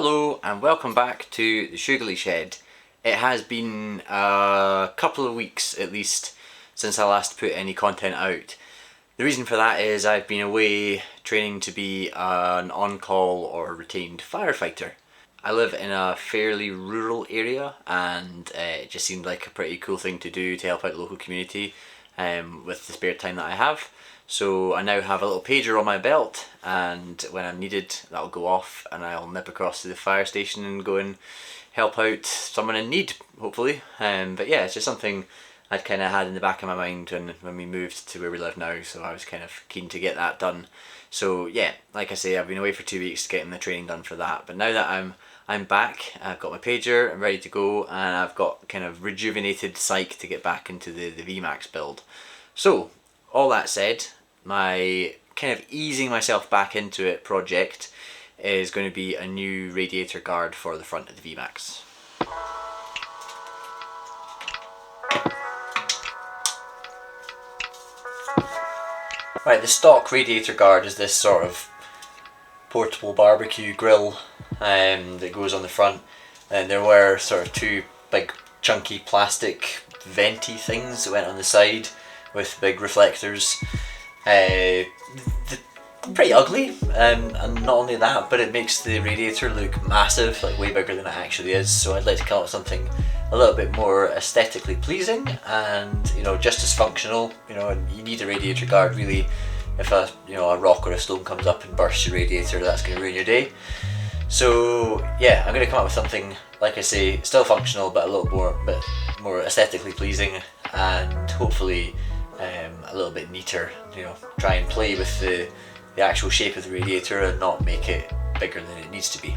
Hello and welcome back to the Shoogly shed. It has been a couple of weeks at least since I last put any content out. The reason for that is I've been away training to be an on-call or retained firefighter. I live in a fairly rural area and it just seemed like a pretty cool thing to do to help out the local community with the spare time that I have. So I now have a little pager on my belt, and when I'm needed that'll go off and I'll nip across to the fire station and go and help out someone in need, hopefully. But yeah, it's just something I'd kind of had in the back of my mind when we moved to where we live now, so I was kind of keen to get that done. So yeah, like I say, I've been away for 2 weeks getting the training done for that, but now that I'm back, I've got my pager, I'm ready to go, and I've got kind of rejuvenated psyche to get back into the VMAX build. So all that said, my kind of easing myself back into it project is going to be a new radiator guard for the front of the VMAX. Right, the stock radiator guard is this sort of portable barbecue grill that goes on the front, and there were sort of two big chunky plastic venty things that went on the side with big reflectors. Pretty ugly, and not only that, but it makes the radiator look massive, like way bigger than it actually is. So I'd like to come up with something a little bit more aesthetically pleasing and, you know, just as functional. You know, and you need a radiator guard really. If a rock or a stone comes up and bursts your radiator, that's going to ruin your day. So yeah, I'm going to come up with something, like I say, still functional but a little more aesthetically pleasing, and hopefully a little bit neater. You know, try and play with the actual shape of the radiator and not make it bigger than it needs to be.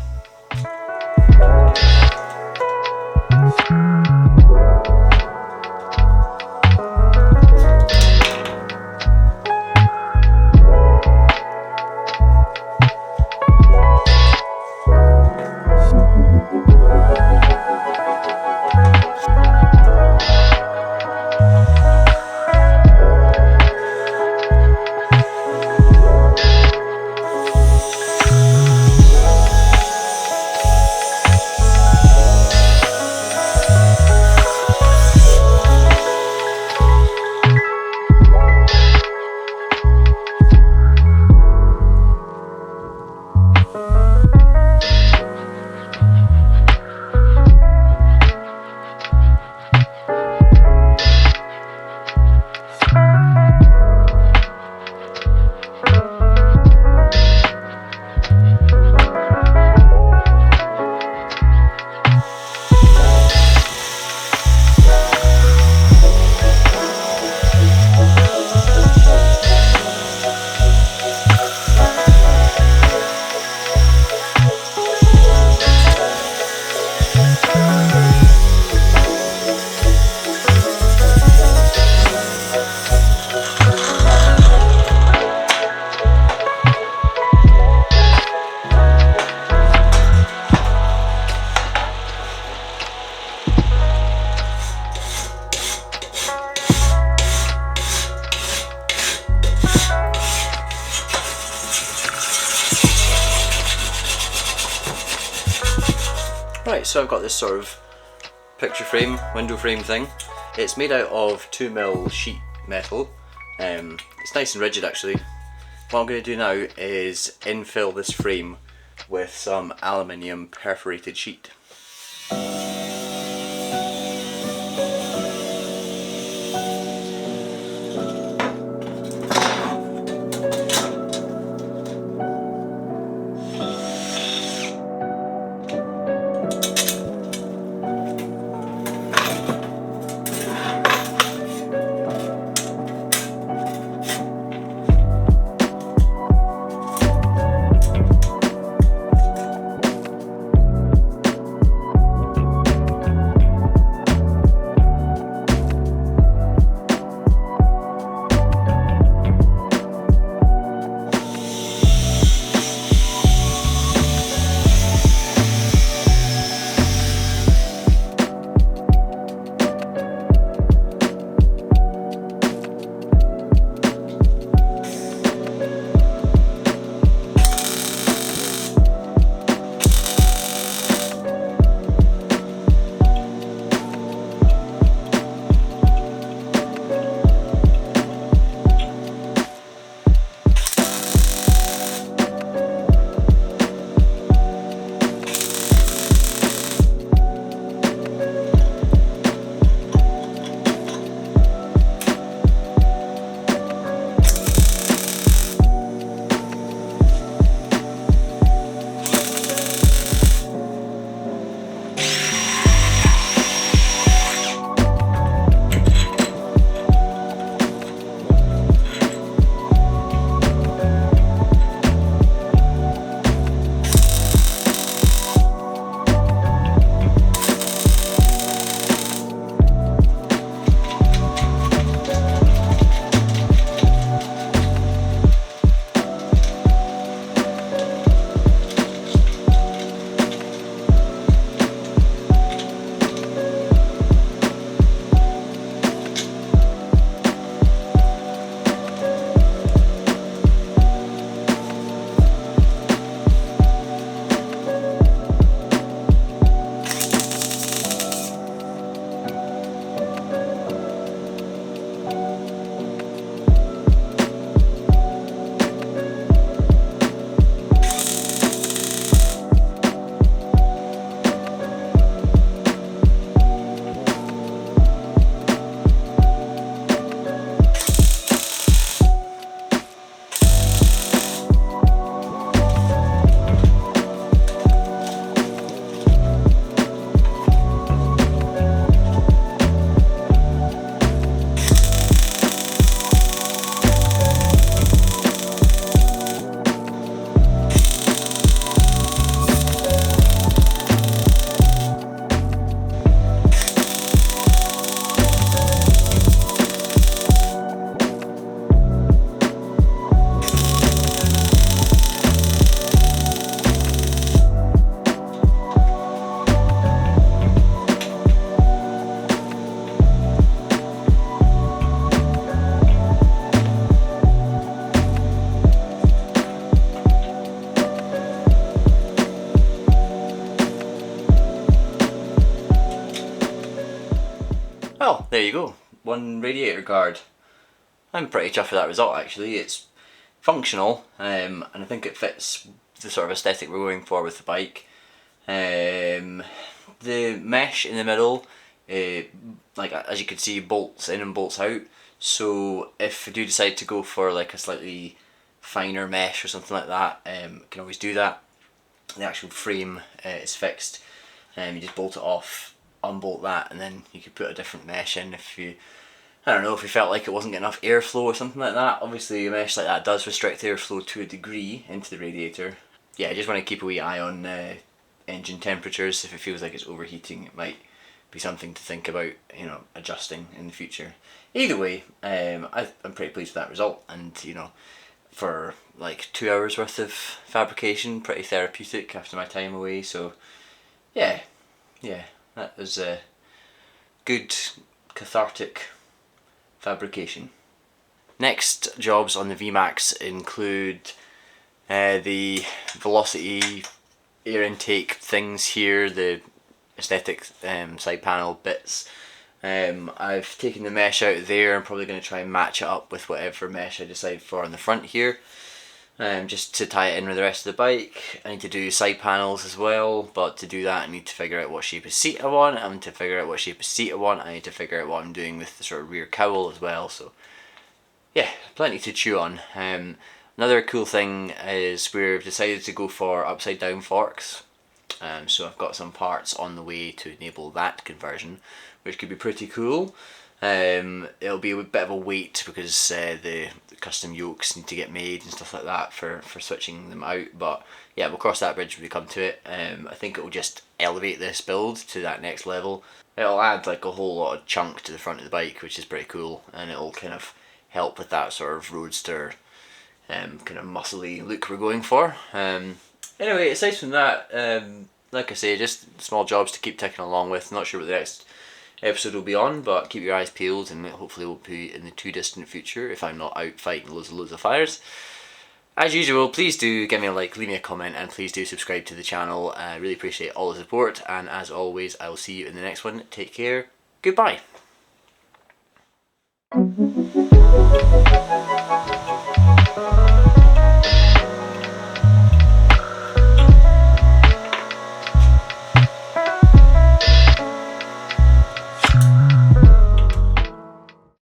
Right, so I've got this sort of picture frame, window frame thing. It's made out of 2mm sheet metal. It's nice and rigid actually. What I'm going to do now is infill this frame with some aluminium perforated sheet. Well, there you go. One radiator guard. I'm pretty chuffed with that result actually. It's functional, and I think it fits the sort of aesthetic we're going for with the bike. The mesh in the middle, like as you can see, bolts in and bolts out. So if you do decide to go for like a slightly finer mesh or something like that, you can always do that. The actual frame is fixed, you just bolt it off, unbolt that, and then you could put a different mesh in if you, I don't know, if you felt like it wasn't getting enough airflow or something like that. Obviously a mesh like that does restrict airflow to a degree into the radiator. Yeah, I just want to keep a wee eye on engine temperatures. If it feels like it's overheating, it might be something to think about, you know, adjusting in the future. Either way, I'm pretty pleased with that result, and you know, for like 2 hours worth of fabrication, pretty therapeutic after my time away. So yeah, that was a good cathartic fabrication. Next jobs on the VMAX include the velocity air intake things here, the aesthetic side panel bits. I've taken the mesh out there. I'm probably going to try and match it up with whatever mesh I decide for on the front here, just to tie it in with the rest of the bike. I need to do side panels as well, but to do that I need to figure out what shape of seat I want, I need to figure out what shape of seat I want, I need to figure out what I'm doing with the sort of rear cowl as well. So yeah, plenty to chew on. Another cool thing is we've decided to go for upside down forks. So I've got some parts on the way to enable that conversion, which could be pretty cool. It'll be a bit of a wait because the custom yokes need to get made and stuff like that for switching them out, but yeah, we'll cross that bridge when we come to it. I think it will just elevate this build to that next level. It'll add like a whole lot of chunk to the front of the bike, which is pretty cool, and it'll kind of help with that sort of roadster kind of muscly look we're going for. Anyway, aside from that, like I say, just small jobs to keep ticking along with. Not sure what the next episode will be on, but keep your eyes peeled, and it hopefully won't be in the too distant future if I'm not out fighting loads of fires. As usual, please do give me a like, leave me a comment, and please do subscribe to the channel. I really appreciate all the support, and as always, I will see you in the next one. Take care. Goodbye.